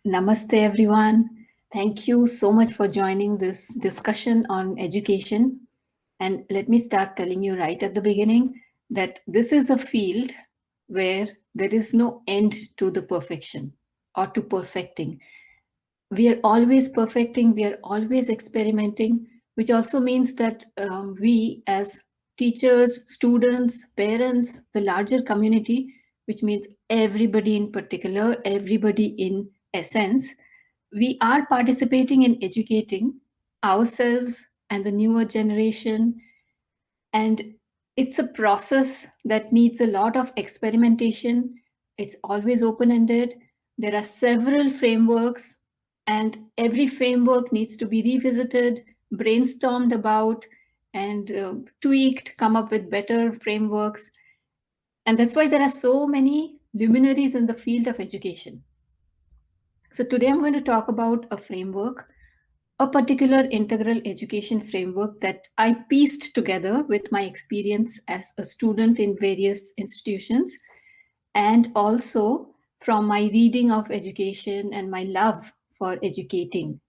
Namaste, everyone. Thank you so much for joining this discussion on education. And let me start telling you right at the beginning that this is a field where there is no end to the perfection or to perfecting. We are always perfecting, we are always experimenting, which also means that we, as teachers, students, parents, the larger community, which means everybody in particular, everybody in essence, we are participating in educating ourselves and the newer generation. And it's a process that needs a lot of experimentation. It's always open ended. There are several frameworks, and every framework needs to be revisited, brainstormed about, and tweaked, come up with better frameworks. And that's why there are so many luminaries in the field of education. So today I'm going to talk about a framework, a particular integral education framework that I pieced together with my experience as a student in various institutions, and also from my reading of education and my love for educating.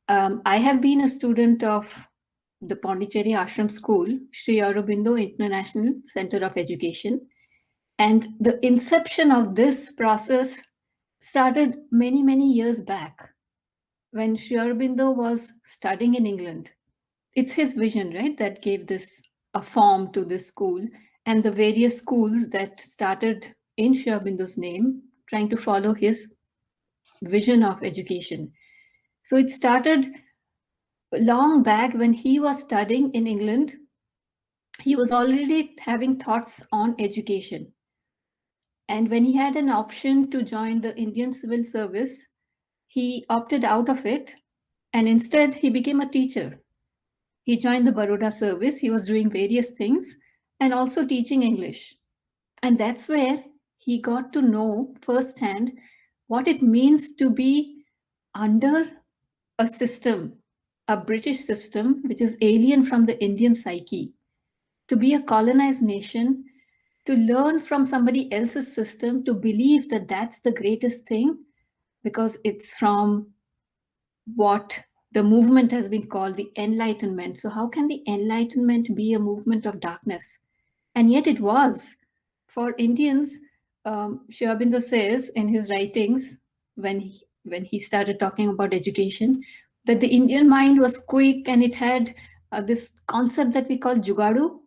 I have been a student of the Pondicherry Ashram School, Sri Aurobindo International Center of Education. And the inception of this process started many, many years back when Sri Aurobindo was studying in England. It's his vision, right, that gave this a form to this school, and the various schools that started in Sri Aurobindo's name, trying to follow his vision of education. So it started long back when he was studying in England. He was already having thoughts on education. And when he had an option to join the Indian Civil Service, he opted out of it, and instead he became a teacher. He joined the Baroda service. He was doing various things and also teaching English. And that's where he got to know firsthand what it means to be under a system, a British system, which is alien from the Indian psyche, to be a colonized nation, to learn from somebody else's system, to believe that that's the greatest thing because it's from what the movement has been called the Enlightenment. So, how can the Enlightenment be a movement of darkness? And yet, it was. For Indians, Sri Aurobindo says in his writings, when he started talking about education, that the Indian mind was quick and it had this concept that we call jugadu,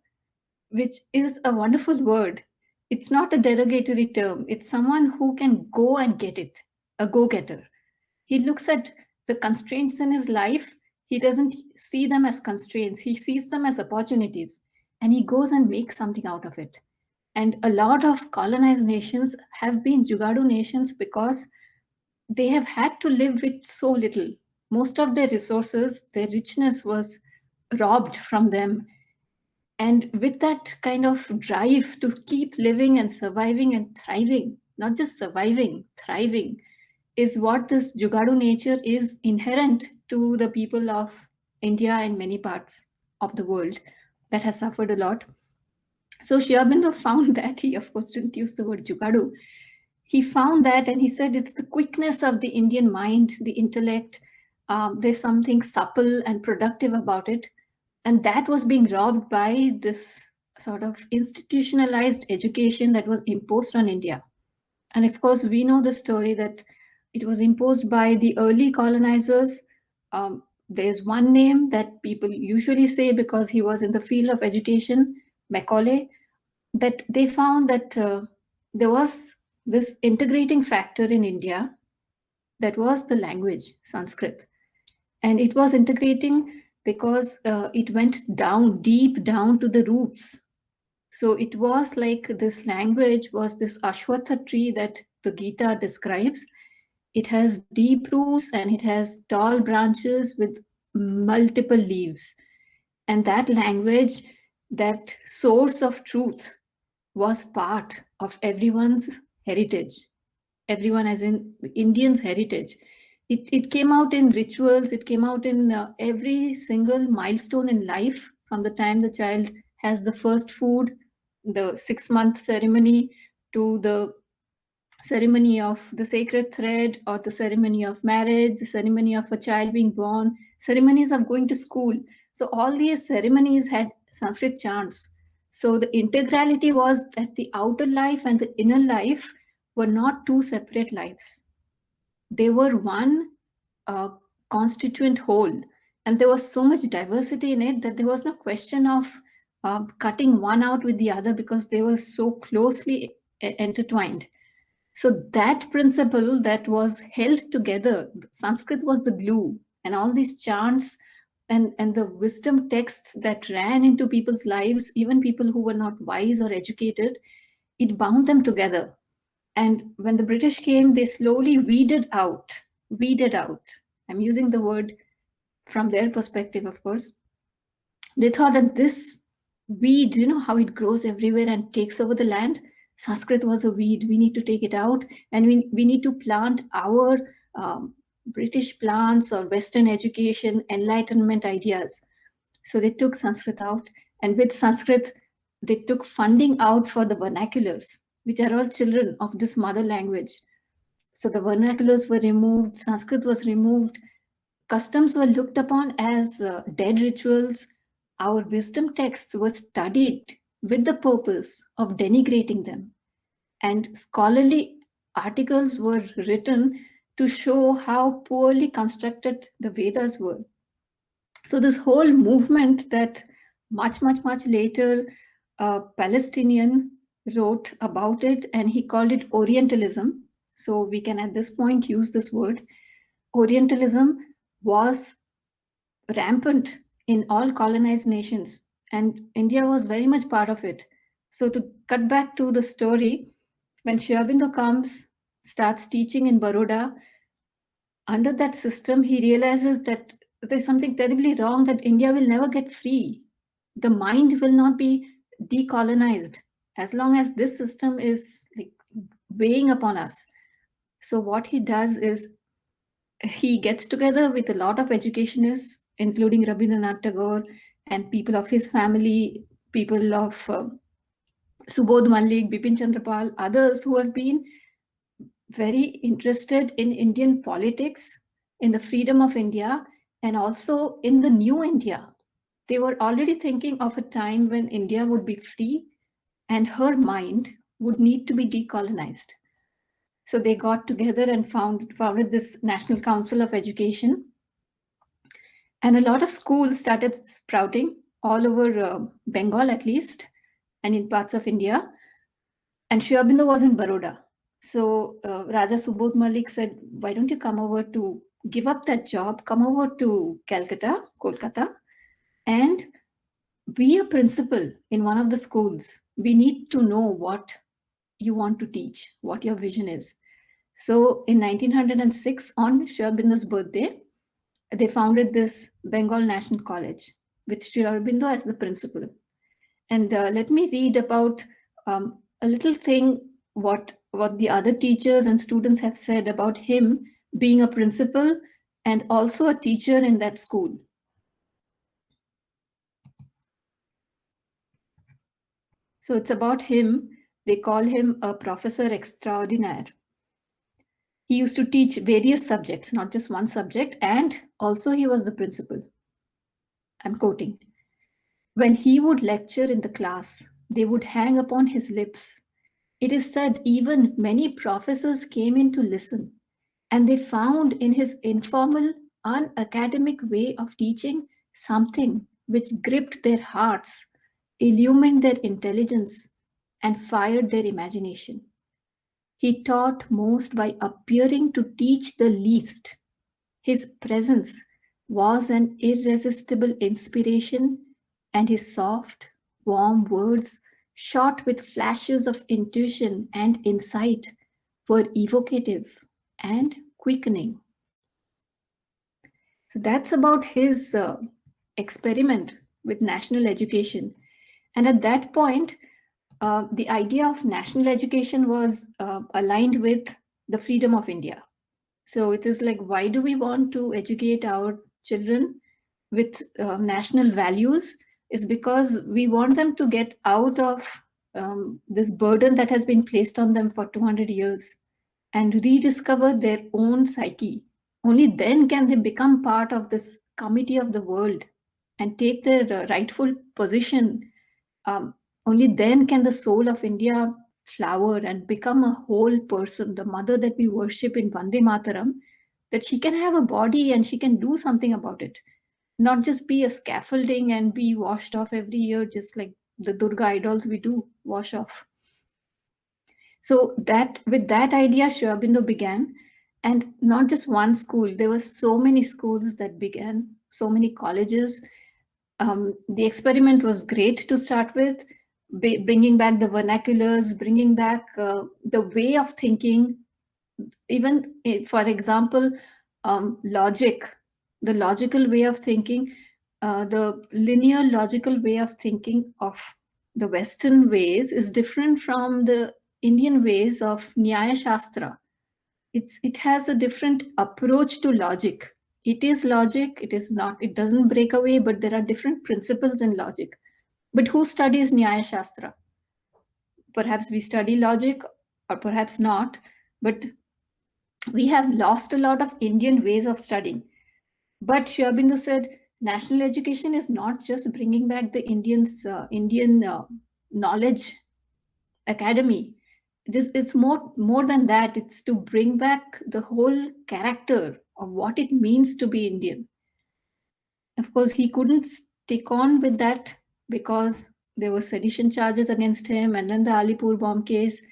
which is a wonderful word. It's not a derogatory term, it's someone who can go and get it, a go getter. He looks at the constraints in his life. He doesn't see them as constraints, he sees them as opportunities, and he goes and makes something out of it. And a lot of colonized nations have been Jugadu nations because they have had to live with so little. Most of their resources, their richness was robbed from them. And with that kind of drive to keep living and surviving and thriving, not just surviving, thriving, is what this Jugadu nature is inherent to the people of India and many parts of the world that has suffered a lot. So Sri Aurobindo found that, he of course didn't use the word Jugadu. He found that and he said it's the quickness of the Indian mind, the intellect. There's something supple and productive about it. And that was being robbed by this sort of institutionalized education that was imposed on India. And of course, we know the story that it was imposed by the early colonizers. There's one name that people usually say because he was in the field of education, Macaulay, that they found that there was this integrating factor in India that was the language, Sanskrit. And it was integrating because it went down, deep down to the roots. So it was like this language was this Ashwatha tree that the Gita describes. It has deep roots and it has tall branches with multiple leaves. And that language, that source of truth, was part of everyone's heritage. Everyone, as in Indians' heritage. It came out in rituals, it came out in every single milestone in life, from the time the child has the first food, the 6-month ceremony, to the ceremony of the sacred thread, or the ceremony of marriage, the ceremony of a child being born, ceremonies of going to school. So all these ceremonies had Sanskrit chants. So the integrality was that the outer life and the inner life were not two separate lives. They were one uh, constituent whole. And there was so much diversity in it that there was no question of cutting one out with the other, because they were so closely intertwined. So that principle that was held together, Sanskrit was the glue, and all these chants and the wisdom texts that ran into people's lives, even people who were not wise or educated, it bound them together. And when the British came, they slowly weeded out. I'm using the word from their perspective, of course. They thought that this weed, how it grows everywhere and takes over the land. Sanskrit was a weed. We need to take it out, and we need to plant our British plants or Western education, Enlightenment ideas. So they took Sanskrit out, and with Sanskrit, they took funding out for the vernaculars, which are all children of this mother language. So the vernaculars were removed, Sanskrit was removed, customs were looked upon as dead rituals. Our wisdom texts were studied with the purpose of denigrating them. And scholarly articles were written to show how poorly constructed the Vedas were. So this whole movement that much, much, much later, a Palestinian wrote about it, and he called it Orientalism. So we can at this point use this word. Orientalism was rampant in all colonized nations, and India was very much part of it. So to cut back to the story, when Sri Aurobindo comes, starts teaching in Baroda, under that system, he realizes that there's something terribly wrong, that India will never get free. The mind will not be decolonized as long as this system is like weighing upon us. So what he does is he gets together with a lot of educationists, including Rabindranath Tagore and people of his family, people of Subodh Malik, Bipin Chandrapal, others who have been very interested in Indian politics, in the freedom of India, and also in the new India. They were already thinking of a time when India would be free and her mind would need to be decolonized. So they got together and founded this National Council of Education. And a lot of schools started sprouting all over Bengal, at least, and in parts of India. And Sri Aurobindo was in Baroda. So Raja Subodh Malik said, why don't you come over to give up that job, come over to Calcutta, Kolkata, and be a principal in one of the schools. We need to know what you want to teach, what your vision is. So in 1906, on Sri Aurobindo's birthday, they founded this Bengal National College with Sri Aurobindo as the principal. And let me read about a little thing what the other teachers and students have said about him being a principal and also a teacher in that school. So it's about him. They call him a professor extraordinaire. He used to teach various subjects, not just one subject, and also he was the principal. I'm quoting. When he would lecture in the class, they would hang upon his lips. It is said even many professors came in to listen, and they found in his informal, unacademic way of teaching something which gripped their hearts, illumined their intelligence, and fired their imagination. He taught most by appearing to teach the least. His presence was an irresistible inspiration, and his soft, warm words, shot with flashes of intuition and insight, were evocative and quickening. So that's about his experiment with national education. And at that point, the idea of national education was aligned with the freedom of India. So it is like, why do we want to educate our children with national values? Is because we want them to get out of this burden that has been placed on them for 200 years. and rediscover their own psyche. Only then can they become part of this committee of the world and take their rightful position. Um, Only then can the soul of India flower and become a whole person, the mother that we worship in Vande Mataram, that she can have a body and she can do something about it, not just be a scaffolding and be washed off every year, just like the Durga idols we do wash off. So that with that idea, Sri Aurobindo began, and not just one school. There were so many schools that began, so many colleges. The experiment was great to start with, bringing back the vernaculars, bringing back the way of thinking. Even, for example, logic, the logical way of thinking, the linear logical way of thinking of the Western ways is different from the Indian ways of Nyaya Shastra. It has a different approach to logic. It is logic, it is not, it doesn't break away, but there are different principles in logic. But who studies Nyaya Shastra? Perhaps we study logic, or perhaps not, but we have lost a lot of Indian ways of studying. But Sri Aurobindo said national education is not just bringing back the Indian knowledge academy. It's more than that. It's to bring back the whole character of what it means to be Indian. Of course, he couldn't stick on with that because there were sedition charges against him, and then the Alipur bomb case.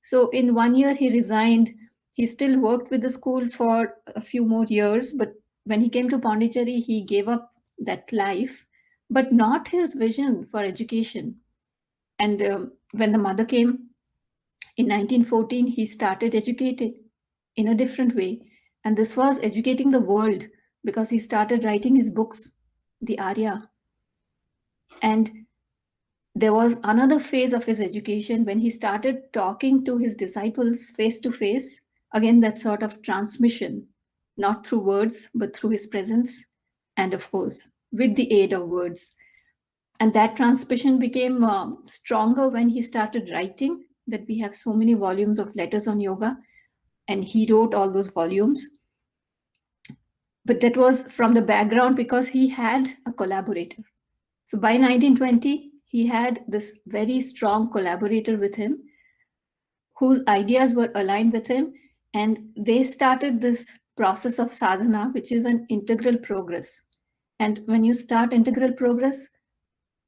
So in 1 year, he resigned. He still worked with the school for a few more years, but when he came to Pondicherry, he gave up that life, but not his vision for education. And when the mother came in 1914, he started educating in a different way. And this was educating the world because he started writing his books, the Arya. And there was another phase of his education when he started talking to his disciples face to face. Again, that sort of transmission, not through words, but through his presence, and of course, with the aid of words. And that transmission became stronger when he started writing, that we have so many volumes of letters on yoga, and he wrote all those volumes. But that was from the background because he had a collaborator. So by 1920, he had this very strong collaborator with him whose ideas were aligned with him, and they started this process of sadhana, which is an integral progress. And when you start integral progress,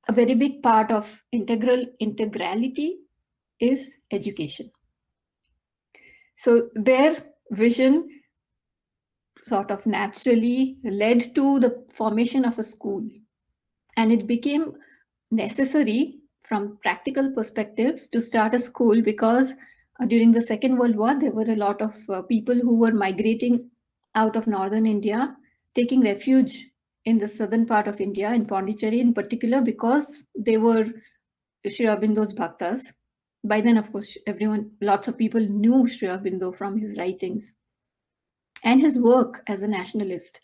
a very big part of integrality is education. So their vision sort of naturally led to the formation of a school, and it became necessary from practical perspectives to start a school because during the Second World War there were a lot of people who were migrating out of northern India, taking refuge in the southern part of India, in Pondicherry in particular, because they were Sri Aurobindo's bhaktas. By then, of course, lots of people knew Sri Aurobindo from his writings and his work as a nationalist.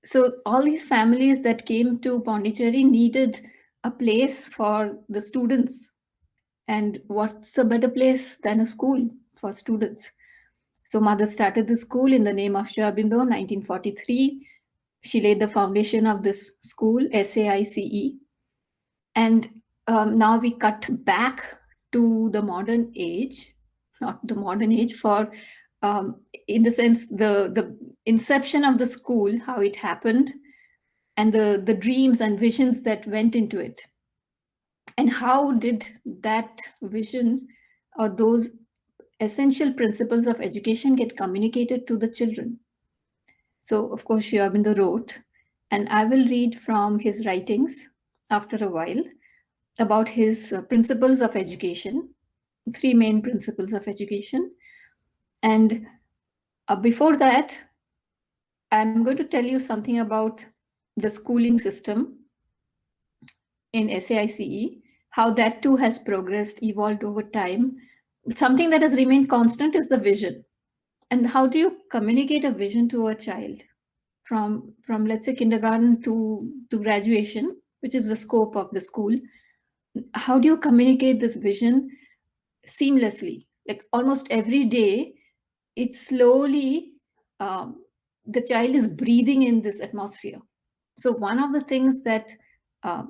So all these families that came to Pondicherry needed a place for the students. And what's a better place than a school for students? So mother started the school in the name of Sri Aurobindo, 1943. She laid the foundation of this school, SAICE. And now we cut back to the modern age, not the modern age, for in the sense the inception of the school, how it happened, and the dreams and visions that went into it. And how did that vision or those essential principles of education get communicated to the children? So, of course, Sri Aurobindo wrote, and I will read from his writings after a while about his principles of education, three main principles of education. And before that, I'm going to tell you something about the schooling system in SAICE, how that too has progressed, evolved over time. Something that has remained constant is the vision. And how do you communicate a vision to a child from let's say kindergarten to graduation, which is the scope of the school? How do you communicate this vision seamlessly? like almost every day, it's slowly, the child is breathing in this atmosphere. So one of the things that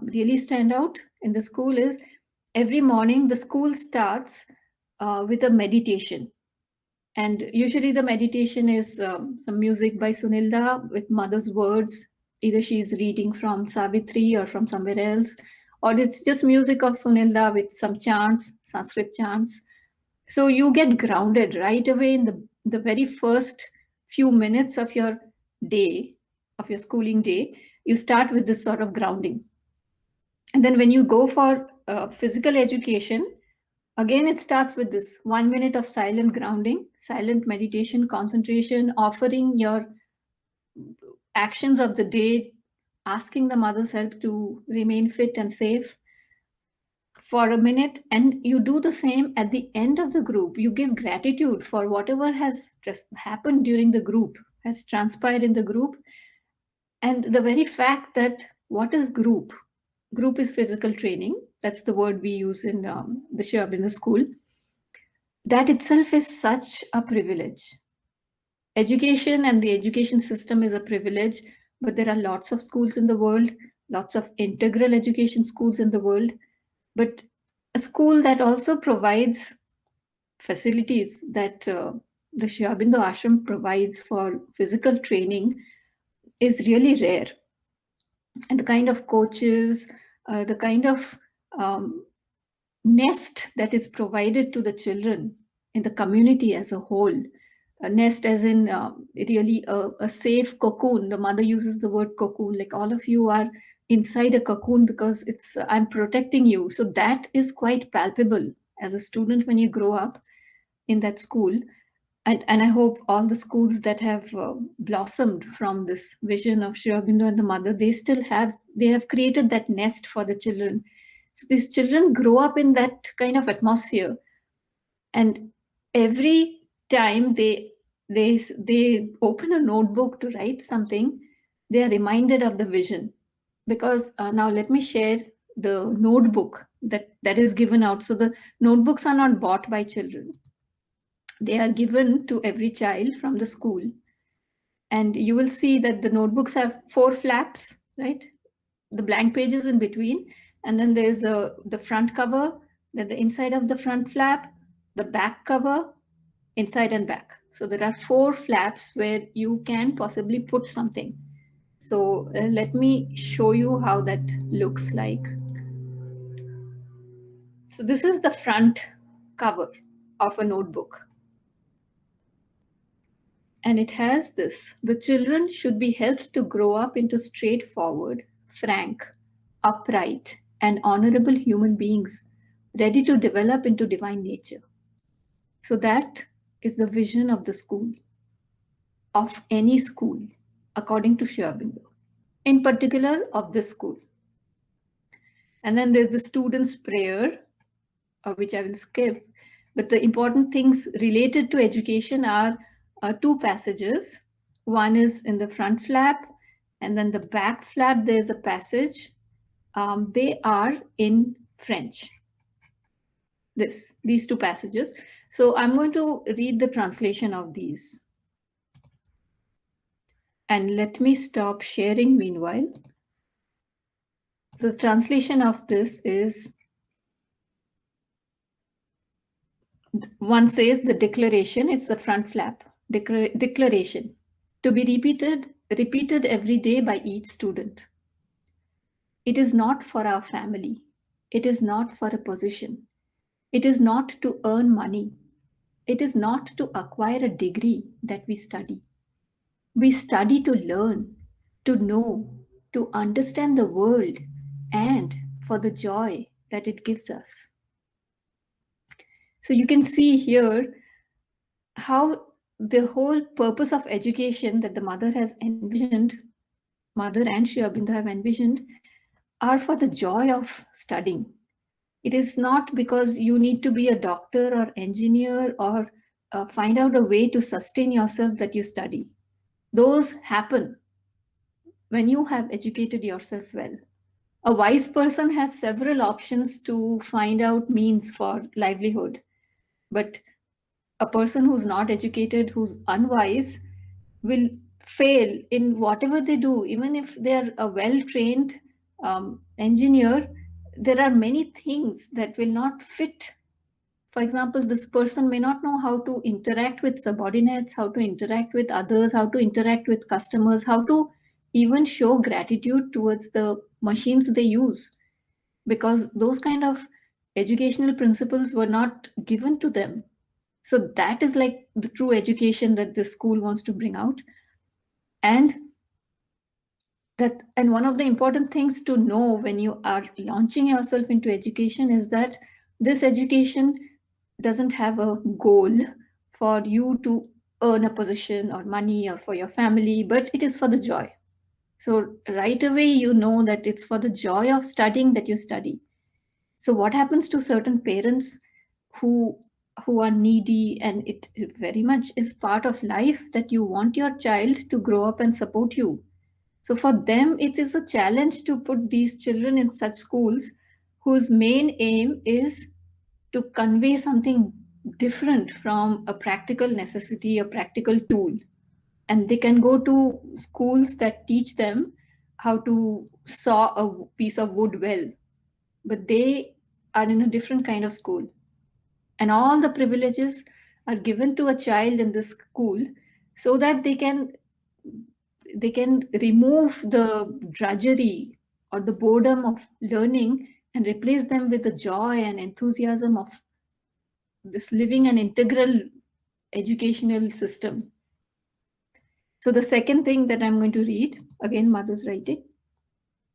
really stand out in the school is every morning the school starts with a meditation. And usually the meditation is some music by Sunilda with mother's words. Either she's reading from Savitri or from somewhere else, or it's just music of Sunilda with some chants, Sanskrit chants. So you get grounded right away in the very first few minutes of your day, of your schooling day. You start with this sort of grounding. And then when you go for physical education, again, it starts with this 1 minute of silent grounding, silent meditation, concentration, offering your actions of the day, asking the mother's help to remain fit and safe for a minute. And you do the same at the end of the group. You give gratitude for whatever has just happened during the group, has transpired in the group. And the very fact that what is group? Group is physical training. That's the word we use in the Sri Aurobindo school. That itself is such a privilege. Education and the education system is a privilege, but there are lots of schools in the world, lots of integral education schools in the world. But a school that also provides facilities that the Sri Aurobindo Ashram provides for physical training is really rare. And the kind of coaches, the kind of nest that is provided to the children in the community as a whole. A nest as in really a safe cocoon. The mother uses the word cocoon, like all of you are inside a cocoon because it's I'm protecting you. So that is quite palpable as a student when you grow up in that school. And I hope all the schools that have blossomed from this vision of Sri Aurobindo and the mother, they have created that nest for the children. So these children grow up in that kind of atmosphere, and every time they open a notebook to write something, they are reminded of the vision. Because now let me share the notebook that is given out. So the notebooks are not bought by children. They are given to every child from the school. And you will see that the notebooks have 4 flaps, right? The blank pages in between. And then there's the front cover, then the inside of the front flap, the back cover, inside and back. So there are 4 flaps where you can possibly put something. So let me show you how that looks like. So this is the front cover of a notebook. And it has this: the children should be helped to grow up into straightforward, frank, upright, and honorable human beings, ready to develop into divine nature. So that is the vision of the school, of any school, according to Sri Aurobindo, in particular of this school. And then there's the student's prayer, which I will skip. But the important things related to education are 2 passages. One is in the front flap, and then the back flap, there's a passage. They are in French. These 2 passages. So I'm going to read the translation of these. And let me stop sharing meanwhile. The translation of this is, one says the declaration, it's the front flap, declaration, to be repeated every day by each student. It is not for our family. It is not for a position. It is not to earn money. It is not to acquire a degree that we study. We study to learn, to know, to understand the world, and for the joy that it gives us. So you can see here how the whole purpose of education that the mother has envisioned, mother and Sri Aurobindo have envisioned, are for the joy of studying. It is not because you need to be a doctor or engineer or find out a way to sustain yourself that you study. Those happen when you have educated yourself well. A wise person has several options to find out means for livelihood. But a person who's not educated, who's unwise, will fail in whatever they do. Even if they're a well-trained engineer, there are many things that will not fit. For example, this person may not know how to interact with subordinates, how to interact with others, how to interact with customers, how to even show gratitude towards the machines they use, because those kind of educational principles were not given to them. So that is like the true education that the school wants to bring out. And one of the important things to know when you are launching yourself into education is that this education doesn't have a goal for you to earn a position or money or for your family, but it is for the joy. So right away you know that it's for the joy of studying that you study. So what happens to certain parents who are needy, and it very much is part of life that you want your child to grow up and support you. So for them, it is a challenge to put these children in such schools whose main aim is to convey something different from a practical necessity, a practical tool. And they can go to schools that teach them how to saw a piece of wood well, but they are in a different kind of school. And all the privileges are given to a child in this school so that they can remove the drudgery or the boredom of learning and replace them with the joy and enthusiasm of this living an integral educational system. So the second thing that I'm going to read, again, Madhu's writing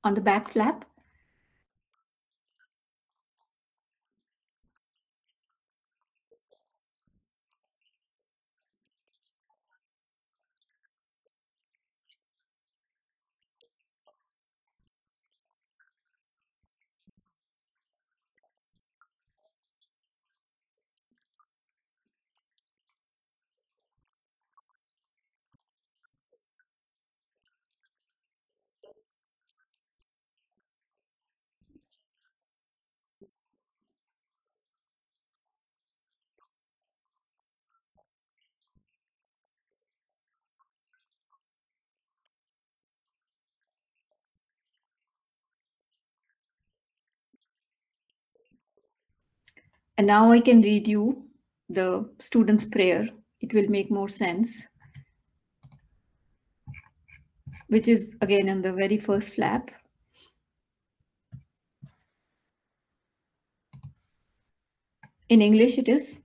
on the back flap. And now I can read you the student's prayer. It will make more sense, which is again on the very first flap. In English, it is,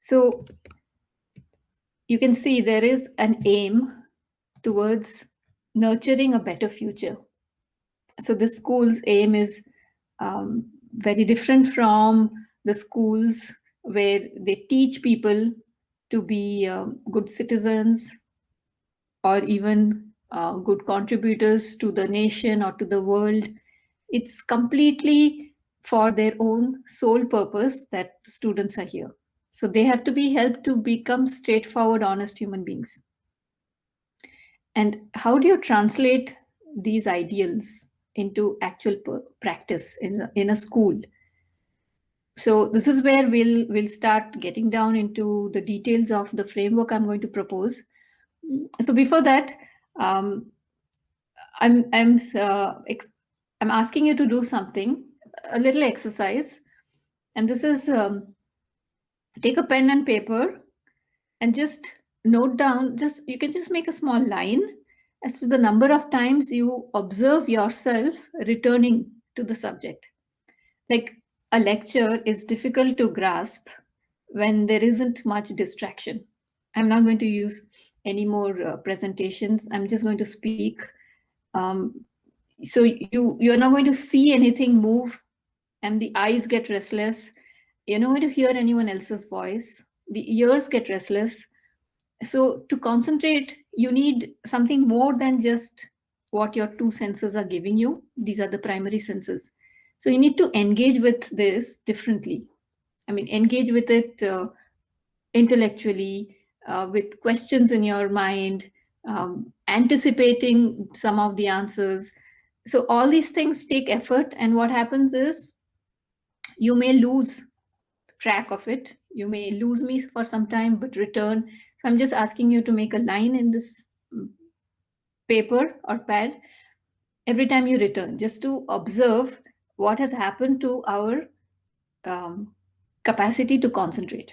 so you can see there is an aim towards nurturing a better future. So the school's aim is very different from the schools where they teach people to be good citizens or even good contributors to the nation or to the world. It's completely for their own sole purpose that students are here. So they have to be helped to become straightforward, honest human beings. And how do you translate these ideals into actual practice in a school? So this is where we'll start getting down into the details of the framework I'm going to propose. So before that, um, I'm asking you to do something, a little exercise, and this is take a pen and paper and just note down. Just you can just make a small line as to the number of times you observe yourself returning to the subject. Like a lecture is difficult to grasp when there isn't much distraction. I'm not going to use any more presentations. I'm just going to speak. So you're not going to see anything move, and the eyes get restless. You're not going to hear anyone else's voice. The ears get restless. So to concentrate, you need something more than just what your two senses are giving you. These are the primary senses. So you need to engage with this differently. I mean, engage with it intellectually, with questions in your mind, anticipating some of the answers. So all these things take effort, and what happens is you may lose track of it. You may lose me for some time, but return. So I'm just asking you to make a line in this paper or pad every time you return, just to observe what has happened to our capacity to concentrate.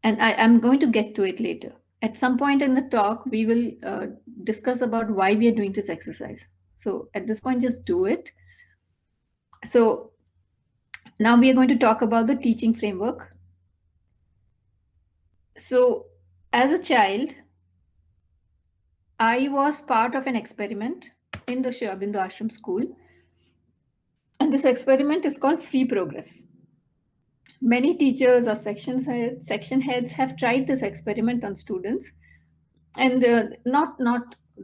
And I'm going to get to it later. At some point in the talk, we will discuss about why we are doing this exercise. So at this point, just do it. So now we are going to talk about the teaching framework. So as a child, I was part of an experiment in the Sri Aurobindo Ashram school. And this experiment is called free progress. Many teachers or section heads have tried this experiment on students, and not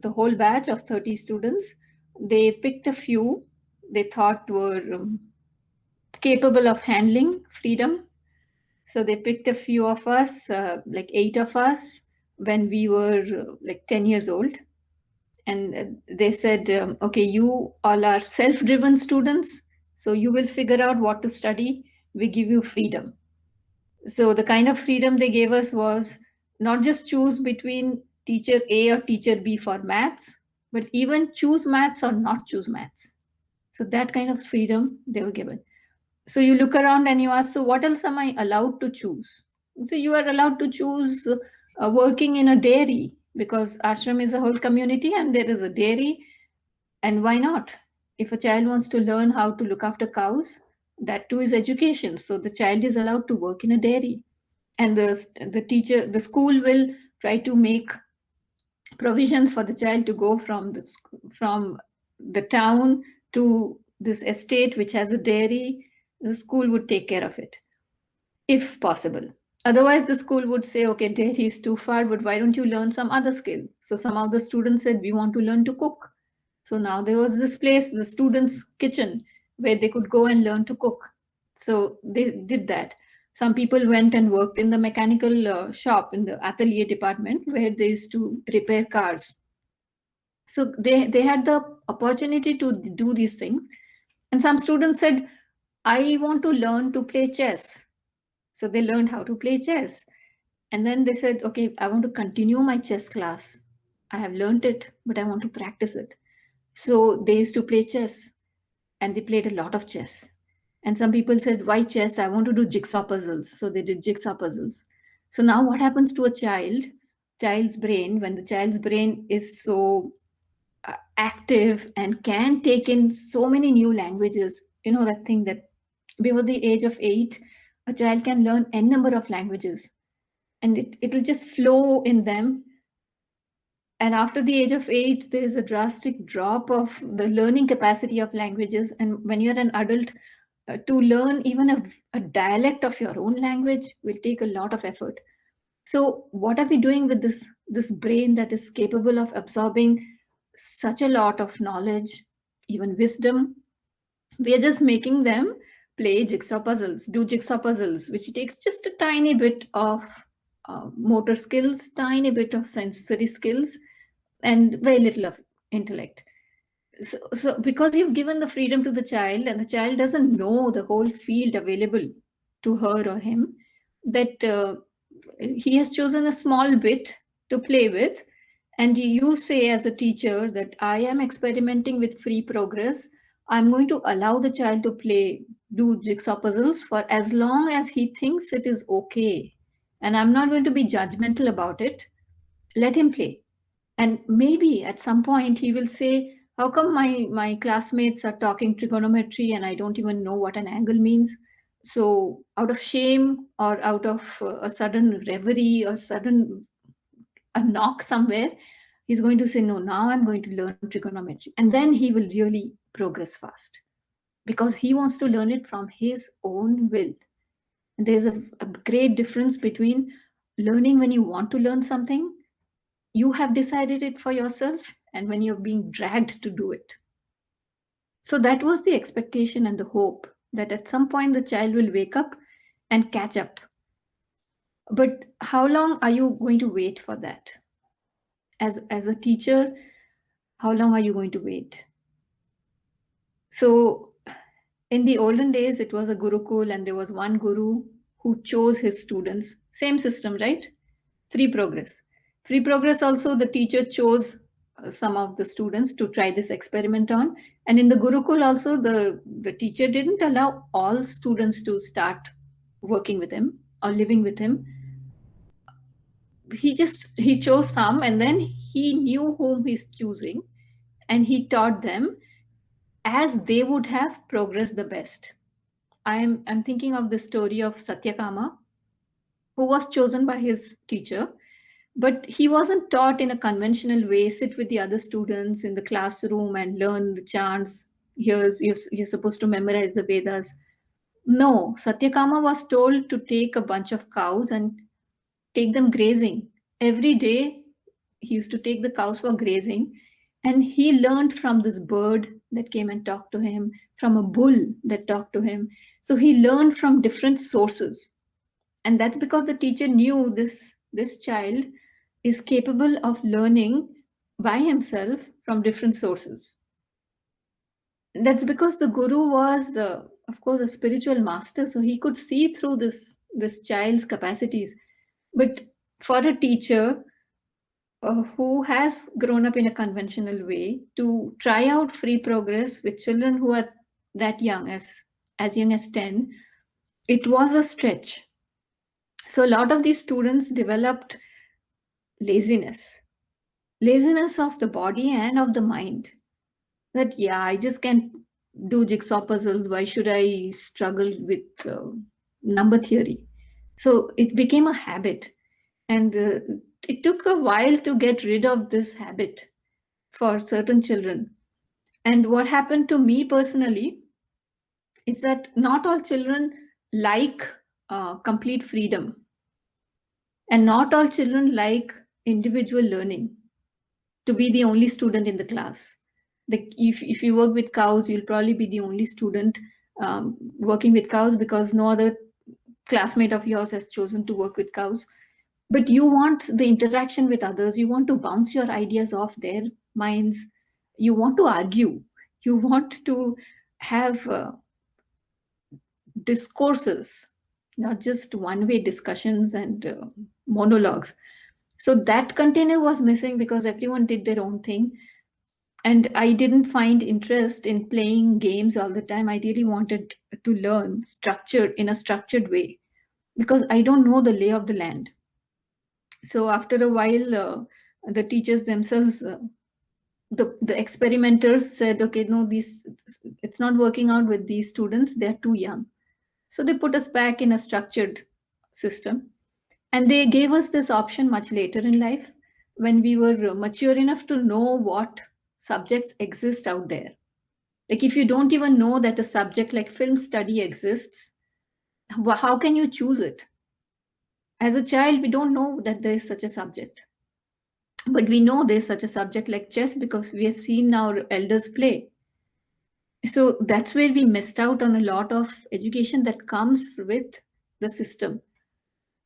the whole batch of 30 students. They picked a few they thought were capable of handling freedom. So they picked a few of us, like 8 of us, when we were like 10 years old. And they said, okay, you all are self-driven students, so you will figure out what to study. We give you freedom. So the kind of freedom they gave us was not just choose between teacher A or teacher B for maths, but even choose maths or not choose maths. So that kind of freedom they were given. So you look around and you ask, so what else am I allowed to choose? So you are allowed to choose working in a dairy, because ashram is a whole community and there is a dairy. And why not? If a child wants to learn how to look after cows, that too is education. So the child is allowed to work in a dairy. And the school will try to make provisions for the child to go from the town to this estate which has a dairy. The school would take care of it if possible. Otherwise, the school would say, okay, dairy is too far, but why don't you learn some other skill? So some of the students said, we want to learn to cook. So now there was this place, the students' kitchen, where they could go and learn to cook. So they did that. Some people went and worked in the mechanical shop, in the atelier department, where they used to repair cars. So they had the opportunity to do these things. And some students said, I want to learn to play chess. So they learned how to play chess. And then they said, okay, I want to continue my chess class. I have learned it, but I want to practice it. So they used to play chess, and they played a lot of chess. And some people said, why chess? I want to do jigsaw puzzles. So they did jigsaw puzzles. So now what happens to a child's brain, when the child's brain is so active and can take in so many new languages? You know, that thing that before the age of 8, a child can learn n number of languages, and it'll just flow in them. And after the age of 8, there is a drastic drop of the learning capacity of languages. And when you're an adult, to learn even a dialect of your own language will take a lot of effort. So what are we doing with this brain that is capable of absorbing such a lot of knowledge, even wisdom? We are just making them play jigsaw puzzles, do jigsaw puzzles, which takes just a tiny bit of motor skills, tiny bit of sensory skills, and very little of intellect. So because you've given the freedom to the child, and the child doesn't know the whole field available to her or him, that he has chosen a small bit to play with. And you say as a teacher that I am experimenting with free progress. I'm going to allow the child to do jigsaw puzzles for as long as he thinks it is okay. And I'm not going to be judgmental about it. Let him play. And maybe at some point he will say, how come my classmates are talking trigonometry and I don't even know what an angle means? So out of shame, or out of a sudden reverie, or sudden a knock somewhere, he's going to say, no, now I'm going to learn trigonometry. And then he will really progress fast, because he wants to learn it from his own will. And there's a great difference between learning when you want to learn something, you have decided it for yourself, and when you're being dragged to do it. So that was the expectation and the hope that at some point the child will wake up and catch up. But how long are you going to wait for that? As a teacher, how long are you going to wait? So in the olden days, it was a Gurukul, and there was one guru who chose his students. Same system, right? Free progress. Free progress also, the teacher chose some of the students to try this experiment on. And in the Gurukul also, the teacher didn't allow all students to start working with him or living with him. He chose some, and then he knew whom he's choosing, and he taught them as they would have progressed the best. I'm thinking of the story of Satyakama, who was chosen by his teacher, but he wasn't taught in a conventional way, sit with the other students in the classroom and learn the chants. You're supposed to memorize the Vedas. No, Satyakama was told to take a bunch of cows and take them grazing. Every day, he used to take the cows for grazing, and he learned from this bird that came and talked to him, from a bull that talked to him. So he learned from different sources. And that's because the teacher knew this child is capable of learning by himself from different sources. That's because the guru was, of course, a spiritual master, so he could see through this child's capacities. But for a teacher who has grown up in a conventional way, to try out free progress with children who are that young, as young as 10, it was a stretch. So a lot of these students developed laziness of the body and of the mind. That, yeah, I just can't do jigsaw puzzles. Why should I struggle with number theory? So it became a habit. And it took a while to get rid of this habit for certain children. And what happened to me personally is that not all children like complete freedom. And not all children like individual learning, to be the only student in the class. If you work with cows, you'll probably be the only student working with cows because no other classmate of yours has chosen to work with cows. But you want the interaction with others. You want to bounce your ideas off their minds. You want to argue. You want to have discourses, not just one-way discussions and monologues. So that container was missing because everyone did their own thing. And I didn't find interest in playing games all the time. I really wanted to learn in a structured way, because I don't know the lay of the land. So after a while, the teachers themselves, the experimenters said, okay, no, it's not working out with these students. They're too young. So they put us back in a structured system. And they gave us this option much later in life, when we were mature enough to know what subjects exist out there. Like, if you don't even know that a subject like film study exists, how can you choose it? As a child, we don't know that there is such a subject. But we know there's such a subject like chess because we have seen our elders play. So that's where we missed out on a lot of education that comes with the system.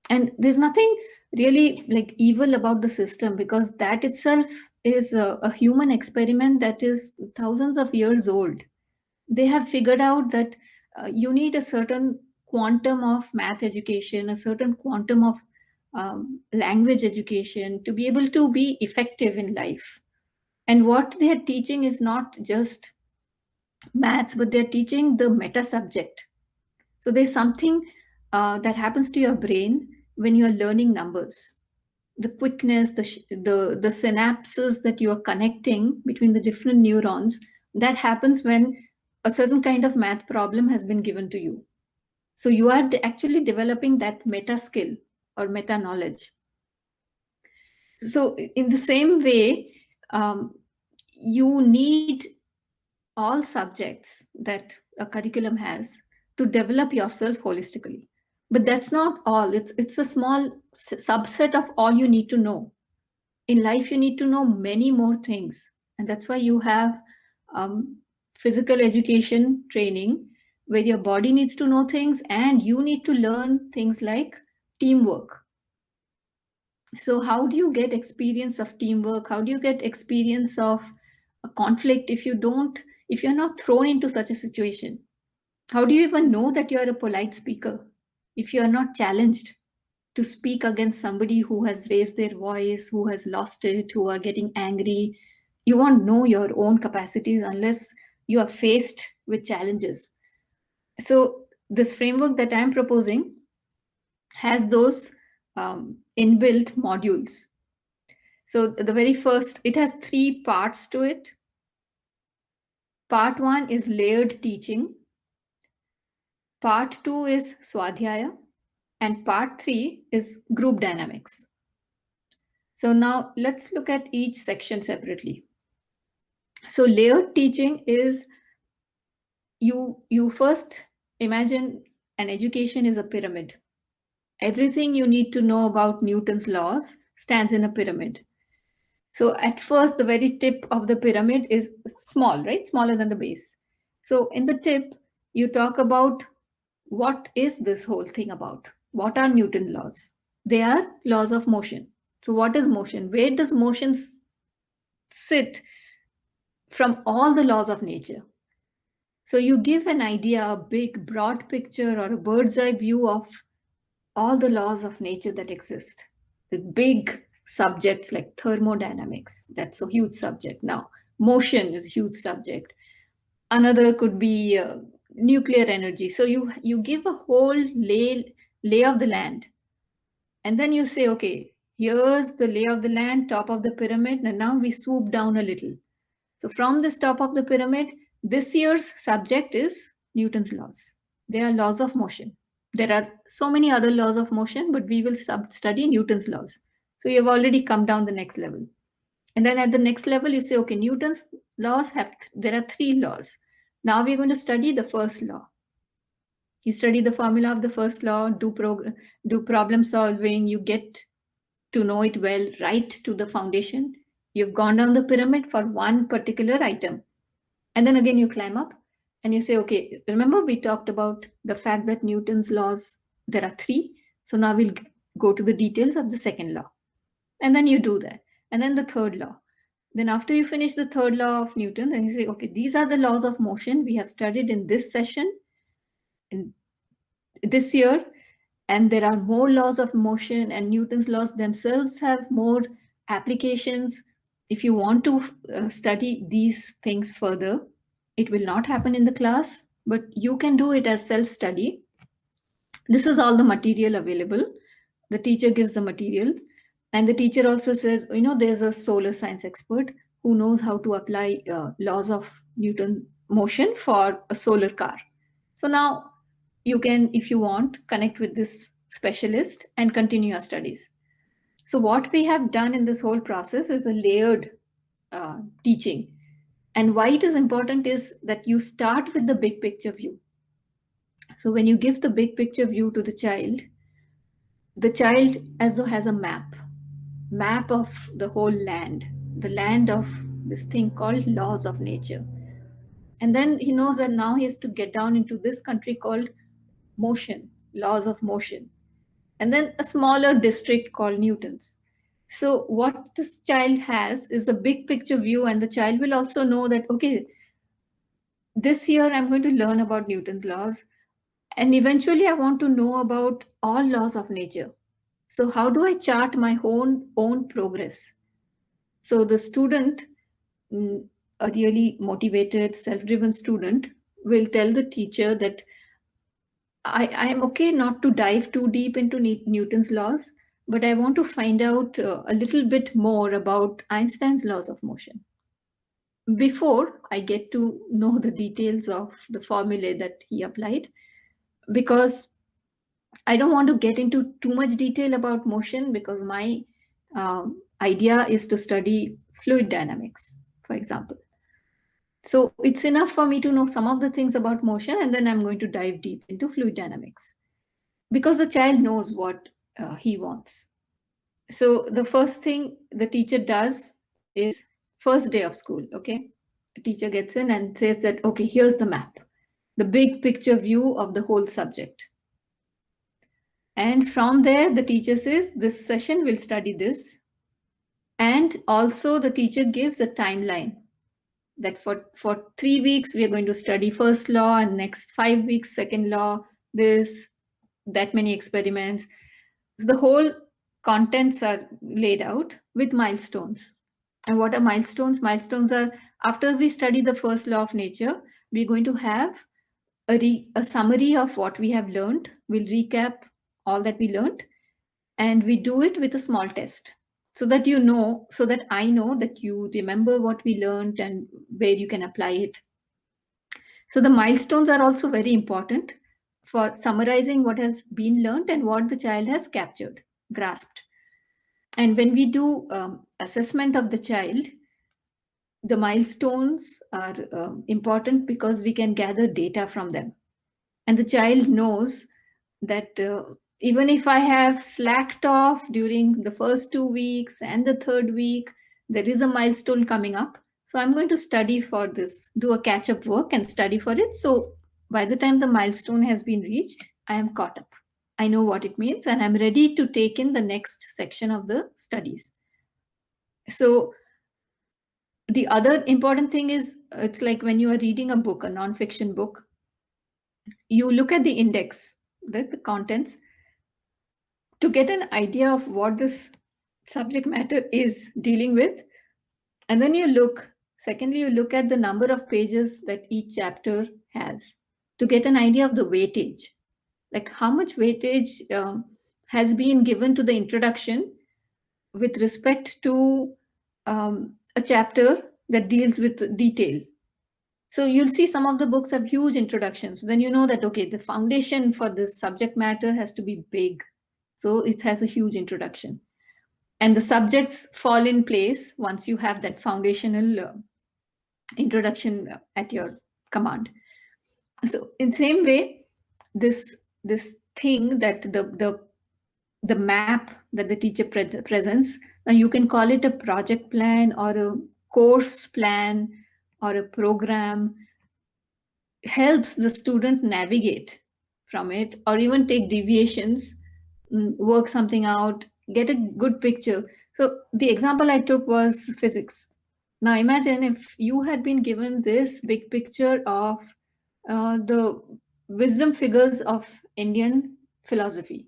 And there's nothing really like evil about the system, because that itself is a human experiment that is thousands of years old. They have figured out that you need a certain quantum of math education, a certain quantum of language education to be able to be effective in life. And what they are teaching is not just maths, but they're teaching the meta subject. So there's something that happens to your brain when you are learning numbers. The quickness, the synapses that you are connecting between the different neurons, that happens when a certain kind of math problem has been given to you. So you are actually developing that meta skill or meta knowledge. So in the same way, you need all subjects that a curriculum has to develop yourself holistically. But that's not all. It's a small subset of all you need to know. In life, you need to know many more things. And that's why you have physical education training where your body needs to know things and you need to learn things like teamwork. So how do you get experience of teamwork? How do you get experience of a conflict if you're not thrown into such a situation? How do you even know that you're a polite speaker if you're not challenged to speak against somebody who has raised their voice, who has lost it, who are getting angry? You won't know your own capacities unless you are faced with challenges. So this framework that I'm proposing has those inbuilt modules. So the very first, it has 3 parts to it. Part 1 is layered teaching. Part 2 is Swadhyaya. And part 3 is group dynamics. So now let's look at each section separately. So layered teaching is you first imagine an education is a pyramid. Everything you need to know about Newton's laws stands in a pyramid. So at first, the very tip of the pyramid is small, right? Smaller than the base. So in the tip, you talk about what is this whole thing about? What are Newton's laws? They are laws of motion. So what is motion? Where does motion sit from all the laws of nature? So you give an idea, a big, broad picture or a bird's eye view of all the laws of nature that exist. The big subjects like thermodynamics, that's a huge subject. Now, motion is a huge subject. Another could be nuclear energy. So you give a whole lay of the land. And then you say, okay, here's the lay of the land, top of the pyramid, and now we swoop down a little. So from this top of the pyramid, this year's subject is Newton's laws. They are laws of motion. There are so many other laws of motion, but we will study Newton's laws. So you've already come down the next level. And then at the next level, you say, okay, Newton's laws there are 3 laws. Now we're going to study the first law. You study the formula of the first law, do problem solving, you get to know it well, right to the foundation. You've gone down the pyramid for one particular item. And then again, you climb up and you say, okay, remember we talked about the fact that Newton's laws, there are 3. So now we'll go to the details of the second law. And then you do that. And then the third law. Then after you finish the third law of Newton, then you say, okay, these are the laws of motion we have studied in this session, in this year, and there are more laws of motion, and Newton's laws themselves have more applications. If you want to study these things further, it will not happen in the class, but you can do it as self-study. This is all the material available. The teacher gives the materials, and the teacher also says, there's a solar science expert who knows how to apply laws of Newton motion for a solar car. So now you can, if you want, connect with this specialist and continue your studies. So what we have done in this whole process is a layered teaching. And why it is important is that you start with the big picture view. So when you give the big picture view to the child as though has a map of the whole land, the land of this thing called laws of nature. And then he knows that now he has to get down into this country called motion, laws of motion. And then a smaller district called Newton's. So what this child has is a big picture view, and the child will also know that, okay, this year I'm going to learn about Newton's laws, and eventually I want to know about all laws of nature. So how do I chart my own progress? So the student, a really motivated, self-driven student, will tell the teacher that I am okay not to dive too deep into Newton's laws, but I want to find out a little bit more about Einstein's laws of motion before I get to know the details of the formulae that he applied, because I don't want to get into too much detail about motion, because my idea is to study fluid dynamics, for example. So it's enough for me to know some of the things about motion, and then I'm going to dive deep into fluid dynamics, because the child knows what he wants. So the first thing the teacher does is first day of school, okay? teacher gets in and says that, okay, here's the map, the big picture view of the whole subject. And from there, the teacher says, this session will study this. And also the teacher gives a timeline that for 3 weeks, we are going to study first law, and next 5 weeks, second law, this, that many experiments. So the whole contents are laid out with milestones. And what are milestones? Milestones are, after we study the first law of nature, we're going to have a summary of what we have learned. We'll recap all that we learned, and we do it with a small test, so that you know, so that I know that you remember what we learned and where you can apply it. So the milestones are also very important for summarizing what has been learned and what the child has captured, grasped. And when we do assessment of the child, the milestones are important because we can gather data from them. And the child knows that even if I have slacked off during the first 2 weeks and the third week, there is a milestone coming up. So I'm going to study for this, do a catch up work and study for it. So by the time the milestone has been reached, I am caught up. I know what it means and I'm ready to take in the next section of the studies. So the other important thing is, it's like when you are reading a book, a non-fiction book, you look at the index, the contents, to get an idea of what this subject matter is dealing with. And then you look, secondly, you look at the number of pages that each chapter has to get an idea of the weightage, like how much weightage has been given to the introduction with respect to a chapter that deals with detail. So you'll see some of the books have huge introductions. Then you know that, okay, the foundation for this subject matter has to be big. So it has a huge introduction. And the subjects fall in place once you have that foundational introduction at your command. So in the same way, this thing that the map that the teacher presents, now you can call it a project plan or a course plan or a program, helps the student navigate from it or even take deviations, work something out, get a good picture. So the example I took was physics. Now imagine if you had been given this big picture of the wisdom figures of Indian philosophy.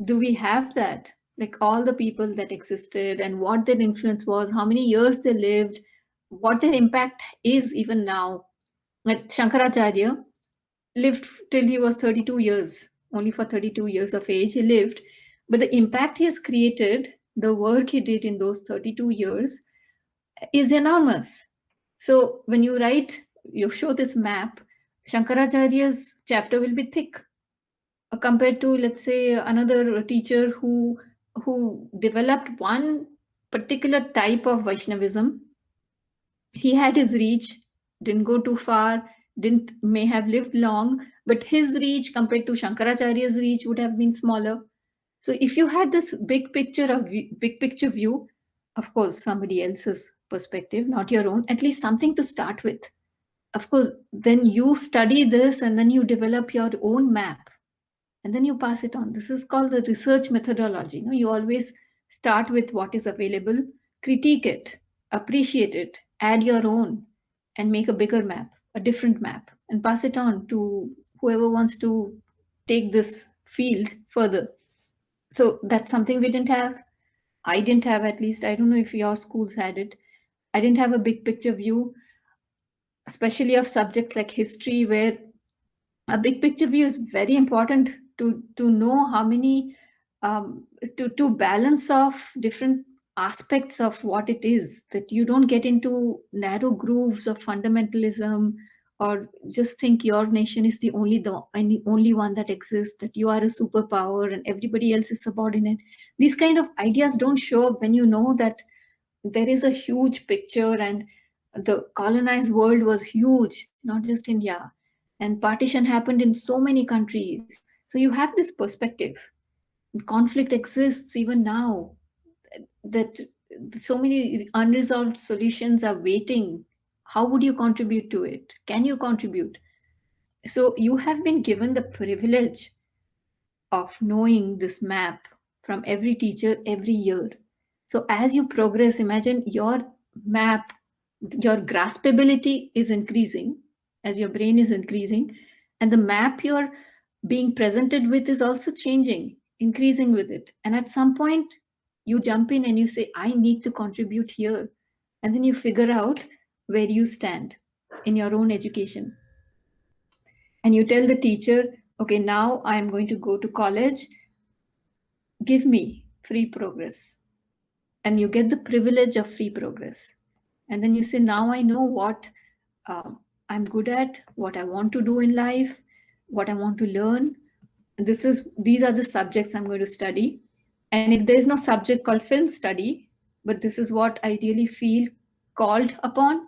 Do we have that? Like all the people that existed and what their influence was, how many years they lived, what their impact is even now. Like Shankaracharya lived till he was 32 years, only for 32 years of age he lived. But the impact he has created, the work he did in those 32 years is enormous. So when you write, you show this map, Shankaracharya's chapter will be thick compared to, let's say, another teacher who developed one particular type of Vaishnavism. He had his reach, didn't go too far, didn't may have lived long, but his reach compared to Shankaracharya's reach would have been smaller. So if you had this big picture view, of course, somebody else's perspective, not your own, at least something to start with. Of course, then you study this and then you develop your own map and then you pass it on. This is called the research methodology. You always start with what is available, critique it, appreciate it, add your own, and make a bigger map, a different map, and pass it on to whoever wants to take this field further. So that's something we didn't have. I didn't have, at least. I don't know if your schools had it. I didn't have a big picture view, especially of subjects like history, where a big picture view is very important to know how many to balance off different aspects of what it is, that you don't get into narrow grooves of fundamentalism or just think your nation is the only one that exists, that you are a superpower and everybody else is subordinate. These kind of ideas don't show up when you know that there is a huge picture and the colonized world was huge, not just India, and partition happened in so many countries. So you have this perspective. Conflict exists even now, that so many unresolved solutions are waiting. How would you contribute to it? Can you contribute? So you have been given the privilege of knowing this map from every teacher every year. So as you progress, imagine your map, your graspability is increasing as your brain is increasing, and the map you're being presented with is also changing, increasing with it. And at some point, you jump in and you say, I need to contribute here. And then you figure out where you stand in your own education. And you tell the teacher, okay, now I'm going to go to college, give me free progress. And you get the privilege of free progress. And then you say, now I know what I'm good at, what I want to do in life, what I want to learn. These are the subjects I'm going to study. And if there's no subject called film study, but this is what I really feel called upon,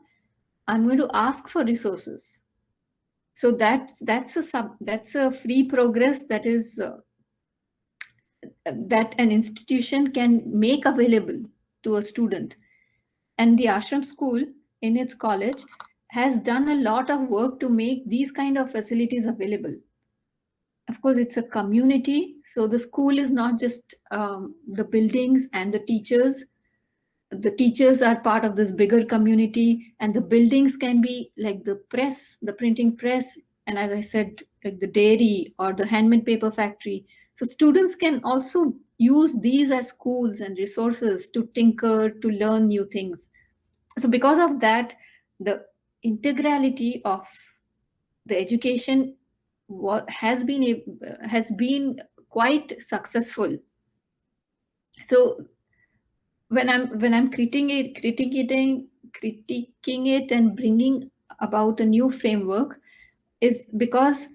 I'm going to ask for resources. So that's a free progress that is that an institution can make available to a student. And the ashram school in its college has done a lot of work to make these kind of facilities available. Of course, it's a community, so the school is not just the buildings and the teachers. The teachers are part of this bigger community, and the buildings can be like the press, the printing press, and as I said, like the dairy or the handmade paper factory. So students can also use these as schools and resources to tinker, to learn new things. So because of that, the integrality of the education has been quite successful. So when I'm critiquing it and bringing about a new framework is because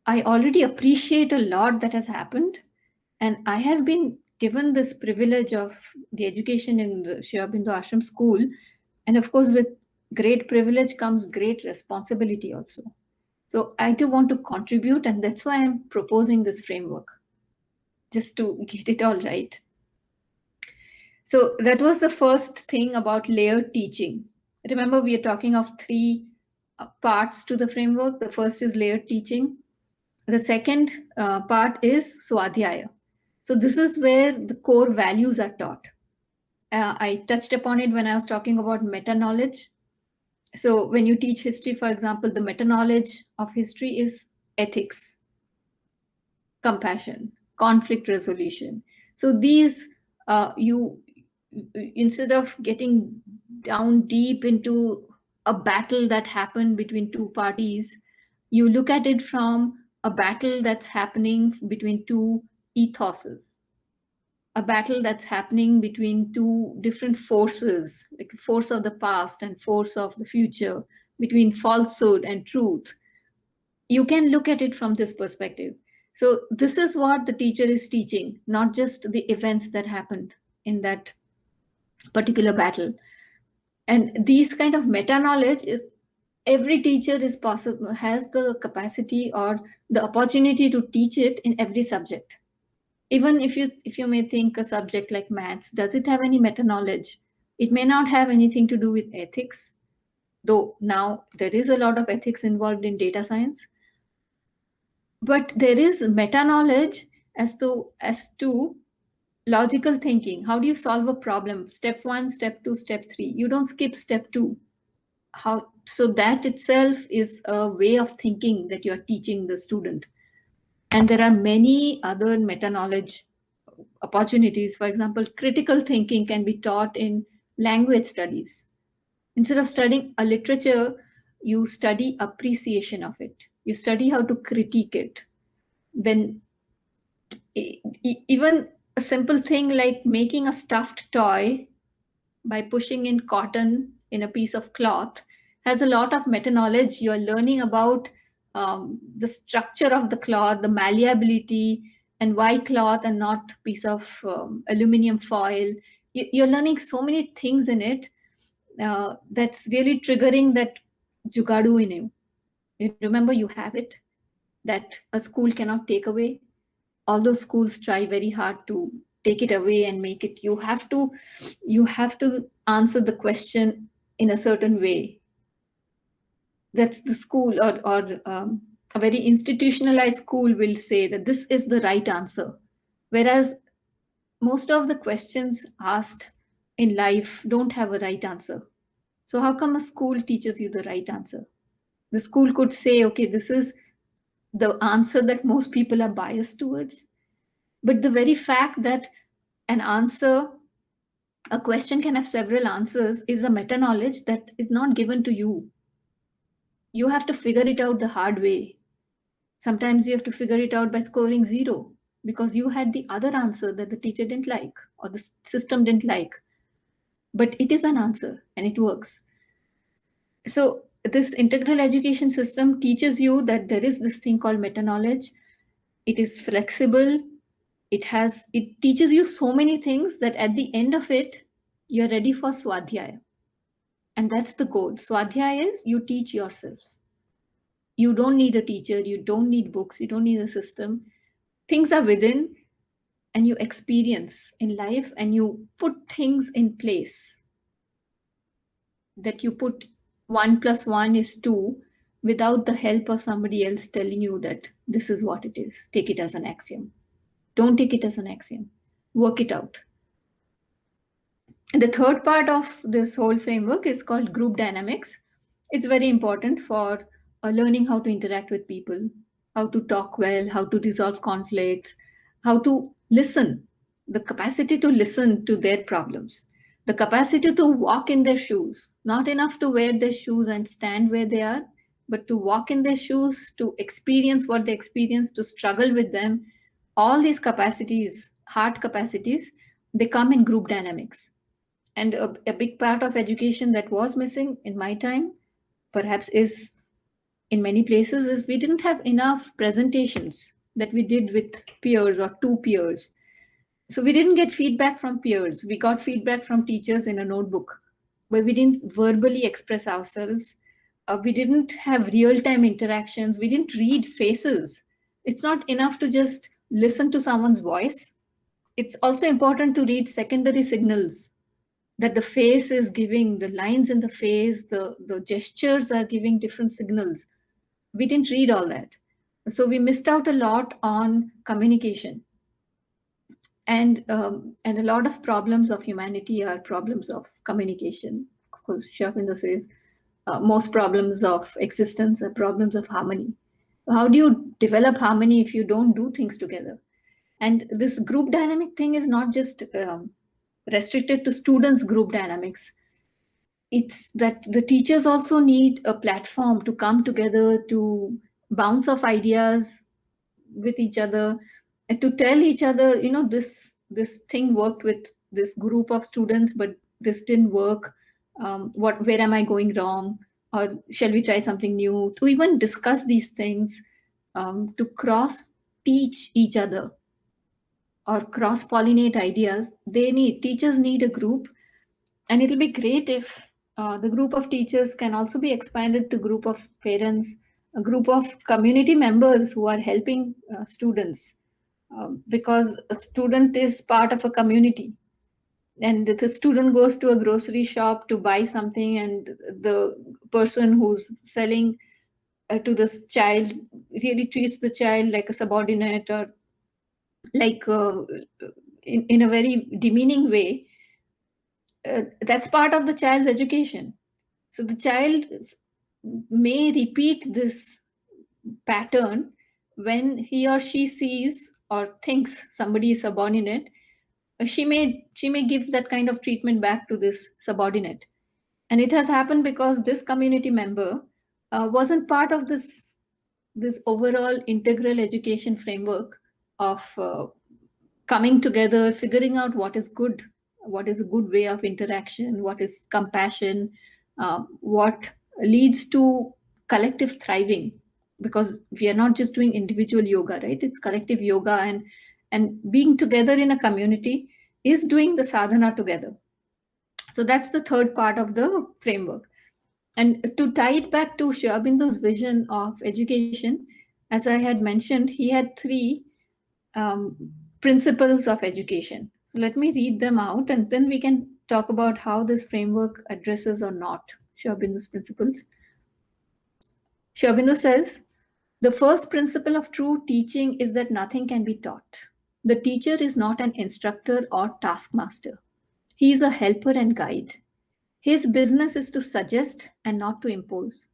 I already appreciate a lot that has happened, and I have been given this privilege of the education in the Sri Aurobindo Ashram School, and of course with great privilege comes great responsibility also. So I do want to contribute, and that's why I'm proposing this framework, just to get it all right. So that was the first thing about layered teaching. Remember, we are talking of three parts to the framework. The first is layered teaching. The second part is Swadhyaya. So this is where the core values are taught. I touched upon it when I was talking about meta-knowledge. So when you teach history, for example, the meta-knowledge of history is ethics, compassion, conflict resolution. So these, you instead of getting down deep into a battle that happened between two parties, you look at it from a battle that's happening between two ethoses, a battle that's happening between two different forces, like force of the past and force of the future, between falsehood and truth. You can look at it from this perspective. So this is what the teacher is teaching, not just the events that happened in that particular battle. And these kind of meta knowledge is, every teacher is possible, has the capacity or the opportunity to teach it in every subject. Even if you may think a subject like maths, does it have any meta knowledge? It may not have anything to do with ethics, though now there is a lot of ethics involved in data science. But there is meta knowledge as to logical thinking. How do you solve a problem? Step 1, step 2, step 3. You don't skip step 2. How, so that itself is a way of thinking that you're teaching the student. And there are many other meta knowledge opportunities. For example, critical thinking can be taught in language studies. Instead of studying a literature, you study appreciation of it. You study how to critique it. Then even a simple thing like making a stuffed toy by pushing in cotton in a piece of cloth has a lot of meta knowledge. You're learning about the structure of the cloth, the malleability, and why cloth and not piece of aluminum foil. You're learning so many things in it that's really triggering that jugadu in you. You remember, you have it, that a school cannot take away. Although schools try very hard to take it away and make it, you have to answer the question in a certain way. That's the school, or a very institutionalized school will say that this is the right answer. Whereas most of the questions asked in life don't have a right answer. So how come a school teaches you the right answer? The school could say, okay, this is the answer that most people are biased towards. But the very fact that an answer, a question can have several answers, is a meta knowledge that is not given to you. You have to figure it out the hard way. Sometimes you have to figure it out by scoring zero because you had the other answer that the teacher didn't like or the system didn't like. But it is an answer and it works. So this integral education system teaches you that there is this thing called meta knowledge. It is flexible. It teaches you so many things that at the end of it, you're ready for Swadhyaya. And that's the goal. Swadhyaya is you teach yourself. You don't need a teacher. You don't need books. You don't need a system. Things are within, and you experience in life, and you put things in place that you put 1 + 1 is 2 without the help of somebody else telling you that this is what it is. Take it as an axiom. Don't take it as an axiom. Work it out. And the third part of this whole framework is called group dynamics. It's very important for learning how to interact with people, how to talk well, how to resolve conflicts, how to listen, the capacity to listen to their problems, the capacity to walk in their shoes, not enough to wear their shoes and stand where they are, but to walk in their shoes, to experience what they experience, to struggle with them. All these capacities, hard capacities, they come in group dynamics. And a big part of education that was missing in my time, perhaps is in many places, is we didn't have enough presentations that we did with peers or to peers. So we didn't get feedback from peers. We got feedback from teachers in a notebook where we didn't verbally express ourselves. We didn't have real-time interactions. We didn't read faces. It's not enough to just listen to someone's voice. It's also important to read secondary signals that the face is giving, the lines in the face, the gestures are giving different signals. We didn't read all that. So we missed out a lot on communication. And a lot of problems of humanity are problems of communication. Of course, Sri Aurobindo says most problems of existence are problems of harmony. How do you develop harmony if you don't do things together? And this group dynamic thing is not just restricted to students' group dynamics. It's that the teachers also need a platform to come together, to bounce off ideas with each other, and to tell each other, this thing worked with this group of students, but this didn't work. Where am I going wrong? Or shall we try something new? To even discuss these things, to cross teach each other or cross pollinate ideas. Teachers need a group, and it'll be great if the group of teachers can also be expanded to group of parents, a group of community members who are helping students, because a student is part of a community. And the student goes to a grocery shop to buy something, and the person who's selling to this child really treats the child like a subordinate, or like in a very demeaning way. That's part of the child's education. So the child may repeat this pattern when he or she sees or thinks somebody is subordinate. She may give that kind of treatment back to this subordinate, and it has happened because this community member wasn't part of this overall integral education framework of coming together, figuring out what is good, what is a good way of interaction, what is compassion, what leads to collective thriving. Because we are not just doing individual yoga, right? It's collective yoga, and being together in a community is doing the sadhana together. So that's the third part of the framework. And to tie it back to Sri Aurobindo's vision of education, as I had mentioned, he had three um, principles of education. So let me read them out, and then we can talk about how this framework addresses or not Sri Aurobindo's principles. Sri Aurobindo says, the first principle of true teaching is that nothing can be taught. The teacher is not an instructor or taskmaster. He is a helper and guide. His business is to suggest and not to impose.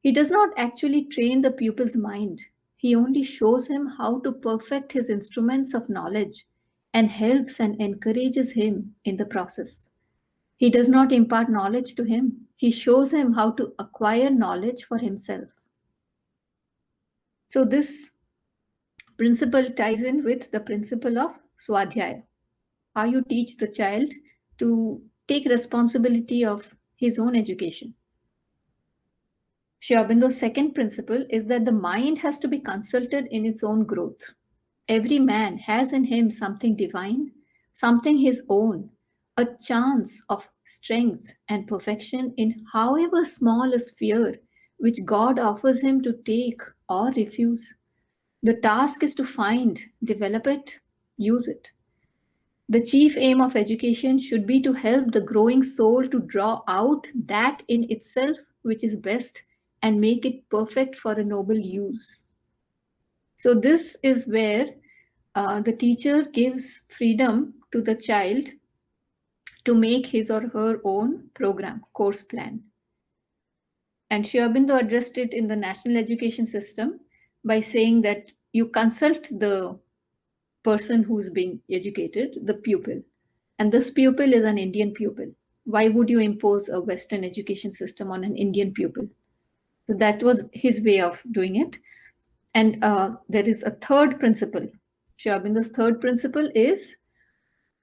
He does not actually train the pupil's mind. He only shows him how to perfect his instruments of knowledge and helps and encourages him in the process. He does not impart knowledge to him. He shows him how to acquire knowledge for himself. So this principle ties in with the principle of Swadhyaya, how you teach the child to take responsibility of his own education. Sri Aurobindo's second principle is that the mind has to be consulted in its own growth. Every man has in him something divine, something his own, a chance of strength and perfection in however small a sphere which God offers him to take or refuse. The task is to find, develop it, use it. The chief aim of education should be to help the growing soul to draw out that in itself which is best and make it perfect for a noble use. So this is where the teacher gives freedom to the child to make his or her own program, course plan. And Sri Aurobindo addressed it in the national education system by saying that you consult the person who's being educated, the pupil. And this pupil is an Indian pupil. Why would you impose a Western education system on an Indian pupil? So that was his way of doing it. And there is a third principle. Sri Aurobindo's third principle is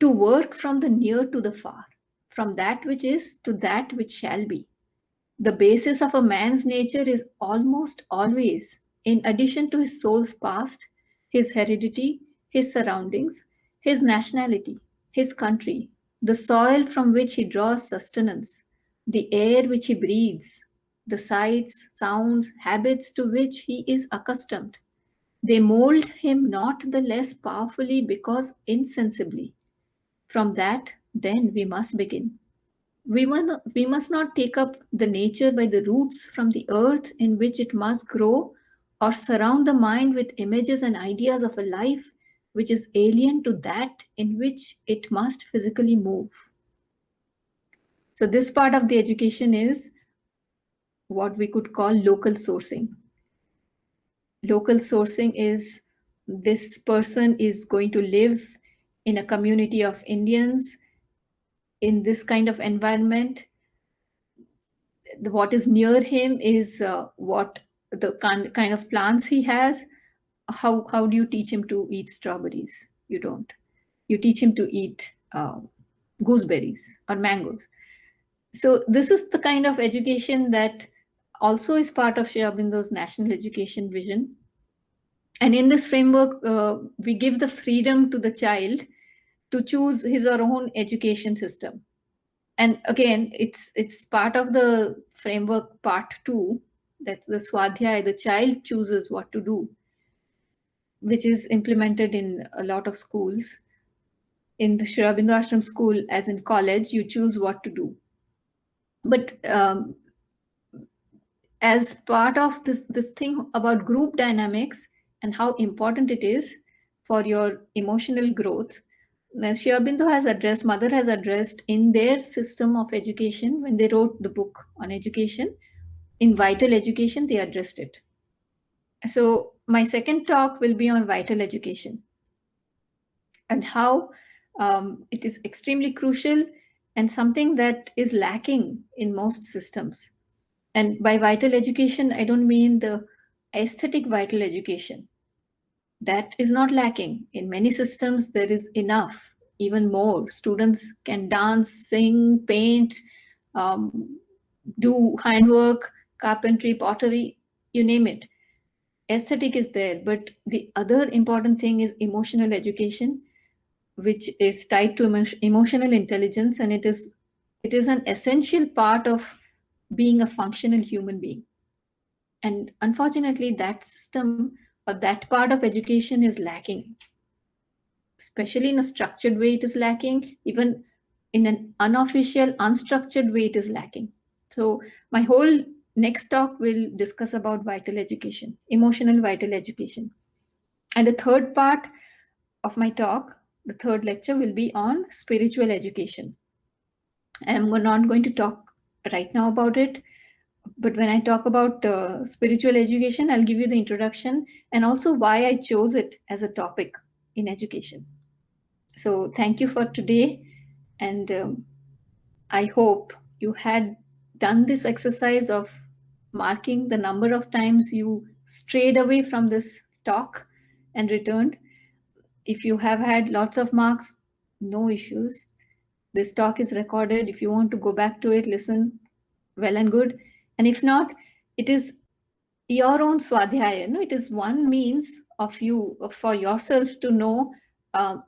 to work from the near to the far, from that which is to that which shall be. The basis of a man's nature is almost always, in addition to his soul's past, his heredity, his surroundings, his nationality, his country, the soil from which he draws sustenance, the air which he breathes, the sights, sounds, habits to which he is accustomed. They mold him not the less powerfully because insensibly. From that, then we must begin. We must not take up the nature by the roots from the earth in which it must grow, or surround the mind with images and ideas of a life which is alien to that in which it must physically move. So, this part of the education is what we could call local sourcing. Local sourcing is this person is going to live in a community of Indians in this kind of environment. What is near him is what the kind of plants he has. How do you teach him to eat strawberries? You don't. You teach him to eat gooseberries or mangoes. So this is the kind of education that also is part of Sri Aurobindo's national education vision. And in this framework, we give the freedom to the child to choose his or her own education system. And again, it's part of the framework part 2, that's the Swadhyaya, the child chooses what to do, which is implemented in a lot of schools. In the Sri Aurobindo Ashram school, as in college, you choose what to do. But as part of this thing about group dynamics and how important it is for your emotional growth, Sri Aurobindo has addressed, Mother has addressed in their system of education when they wrote the book on education. In Vital Education, they addressed it. So my second talk will be on vital education and how it is extremely crucial and something that is lacking in most systems. And by vital education, I don't mean the aesthetic vital education. That is not lacking. In many systems, there is enough, even more. Students can dance, sing, paint, do handwork, carpentry, pottery, you name it. Aesthetic is there, but the other important thing is emotional education, which is tied to emotional intelligence, and it is an essential part of being a functional human being. And unfortunately, that system or that part of education is lacking, especially in a structured way. It is lacking, even in an unofficial, unstructured way. It is lacking. So my whole Next talk will discuss about vital education, emotional vital education. And the third part of my talk, the third lecture, will be on spiritual education. And I'm not going to talk right now about it, but when I talk about spiritual education, I'll give you the introduction and also why I chose it as a topic in education. So thank you for today, and I hope you had done this exercise of marking the number of times you strayed away from this talk and returned. If you have had lots of marks, no issues. This talk is recorded. If you want to go back to it, listen, well and good. And if not, it is your own swadhyaya. No? It is one means of you, for yourself to know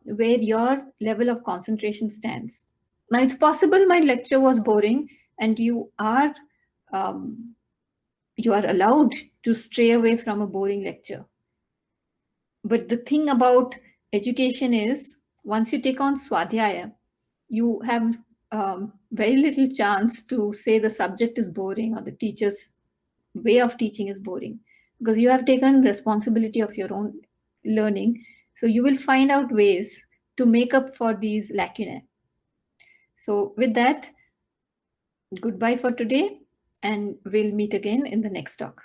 where your level of concentration stands. Now, it's possible my lecture was boring, and um, you are allowed to stray away from a boring lecture. But the thing about education is, once you take on swadhyaya, you have very little chance to say the subject is boring or the teacher's way of teaching is boring, because you have taken responsibility of your own learning. So you will find out ways to make up for these lacunae. So with that, goodbye for today, and we'll meet again in the next talk.